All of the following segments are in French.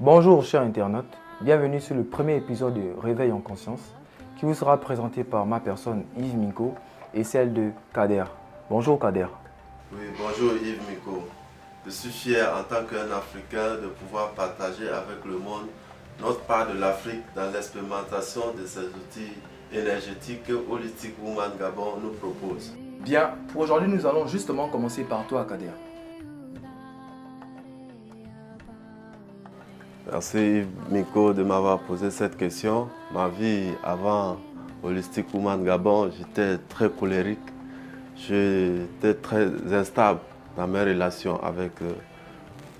Bonjour chers internautes, bienvenue sur le premier épisode de Réveil en conscience qui vous sera présenté par ma personne Yves Miko et celle de Kader. Bonjour Kader. Oui, bonjour Yves Miko. Je suis fier en tant qu'un Africain de pouvoir partager avec le monde notre part de l'Afrique dans l'expérimentation de ces outils énergétiques que Holistic Woman Gabon nous propose. Bien, pour aujourd'hui nous allons justement commencer par toi Kader. Merci Yves Miko de m'avoir posé cette question. Ma vie avant Holistic Woman Gabon, j'étais très colérique. J'étais très instable dans mes relations avec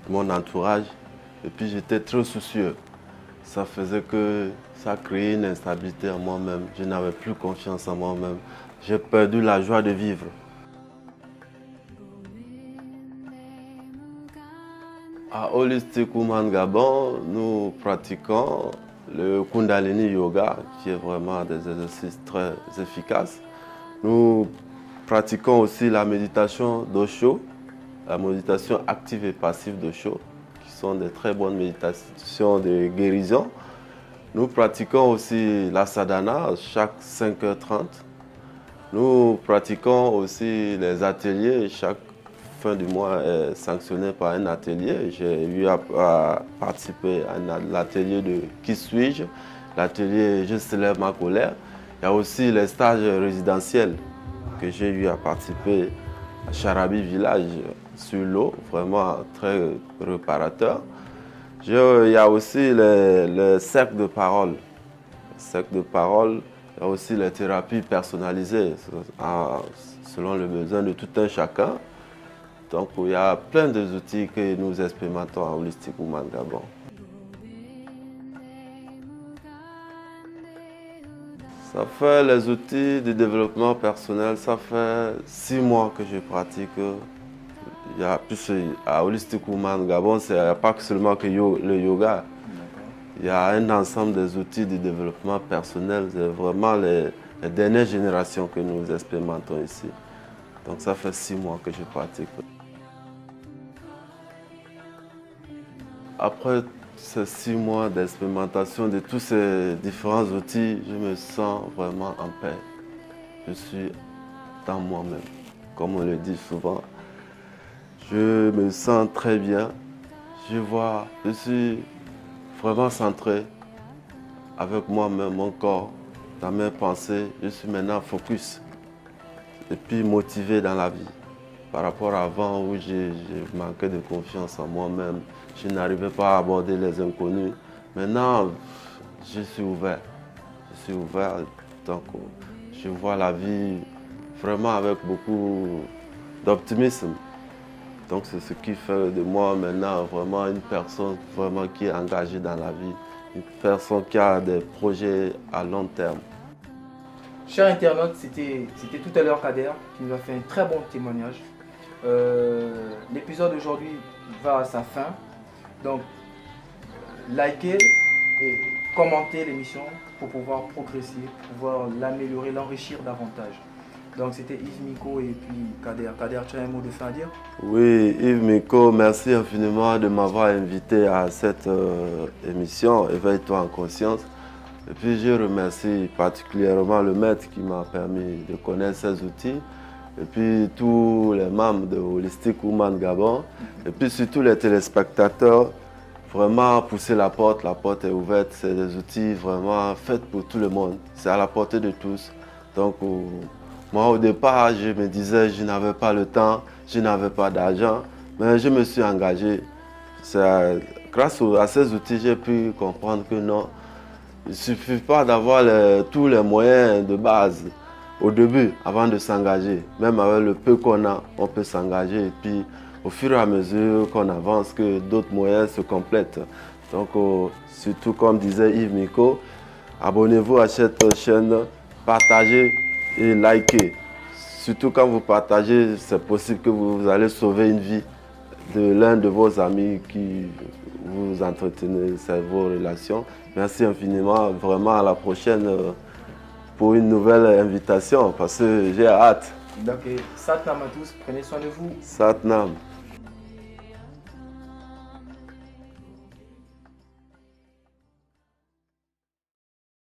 mon entourage. Et puis j'étais très soucieux. Ça faisait que ça créait une instabilité en moi-même. Je n'avais plus confiance en moi-même. J'ai perdu la joie de vivre. À Holistic Woman Gabon, nous pratiquons le Kundalini Yoga, qui est vraiment des exercices très efficaces. Nous pratiquons aussi la méditation d'Osho, la méditation active et passive d'Osho, qui sont des très bonnes méditations de guérison. Nous pratiquons aussi la sadhana chaque 5h30. Nous pratiquons aussi les ateliers. Chaque fin du mois est sanctionné par un atelier. J'ai eu à participer à l'atelier de Qui suis-je, l'atelier Je célèbre ma colère. Il y a aussi les stages résidentiels que j'ai eu à participer à Charabi Village sur l'eau, vraiment très réparateur. Il y a aussi les cercles de parole. Les cercles de parole, il y a aussi les thérapies personnalisées selon le besoin de tout un chacun. Donc il y a plein d'outils que nous expérimentons à Holistic Woman Gabon. Ça fait les outils de développement personnel, ça fait 6 mois que je pratique. Il y a plus à Holistic Woman Gabon, il n'y a pas seulement que le yoga. Il y a un ensemble des outils de développement personnel. C'est vraiment les dernières générations que nous expérimentons ici. Donc ça fait 6 mois que je pratique. Après ces 6 mois d'expérimentation de tous ces différents outils, je me sens vraiment en paix. Je suis dans moi-même, comme on le dit souvent. Je me sens très bien. Je suis vraiment centré avec moi-même, mon corps, dans mes pensées. Je suis maintenant focus et puis motivé dans la vie. Par rapport à avant où j'ai manqué de confiance en moi-même, je n'arrivais pas à aborder les inconnus. Maintenant, je suis ouvert. Je suis ouvert, donc je vois la vie vraiment avec beaucoup d'optimisme. Donc c'est ce qui fait de moi maintenant vraiment une personne vraiment qui est engagée dans la vie, une personne qui a des projets à long terme. Chers internautes, c'était tout à l'heure Kader qui nous a fait un très bon témoignage. L'épisode d'aujourd'hui va à sa fin. Donc, likez et commentez l'émission pour pouvoir progresser, pour pouvoir l'améliorer, l'enrichir davantage. Donc, c'était Yves Miko et puis Kader. Kader, tu as un mot de fin à dire? Oui, Yves Miko, merci infiniment de m'avoir invité à cette émission Éveille-toi en conscience. Et puis, je remercie particulièrement le maître qui m'a permis de connaître ces outils. Et puis tous les membres de Holistic Woman Gabon, et puis surtout les téléspectateurs, vraiment pousser la porte est ouverte, c'est des outils vraiment faits pour tout le monde, c'est à la portée de tous. Donc moi au départ, je me disais je n'avais pas le temps, je n'avais pas d'argent, mais je me suis engagé. Grâce à ces outils, j'ai pu comprendre que non, il ne suffit pas d'avoir tous les moyens de base. Au début, avant de s'engager, même avec le peu qu'on a, on peut s'engager. Et puis, au fur et à mesure qu'on avance, que d'autres moyens se complètent. Donc, surtout comme disait Yves Miko, abonnez-vous à cette chaîne, partagez et likez. Surtout quand vous partagez, c'est possible que vous allez sauver une vie de l'un de vos amis qui vous entretenez, c'est vos relations. Merci infiniment, vraiment à la prochaine. Pour une nouvelle invitation parce que j'ai hâte. Donc, Satnam à tous, prenez soin de vous. Satnam.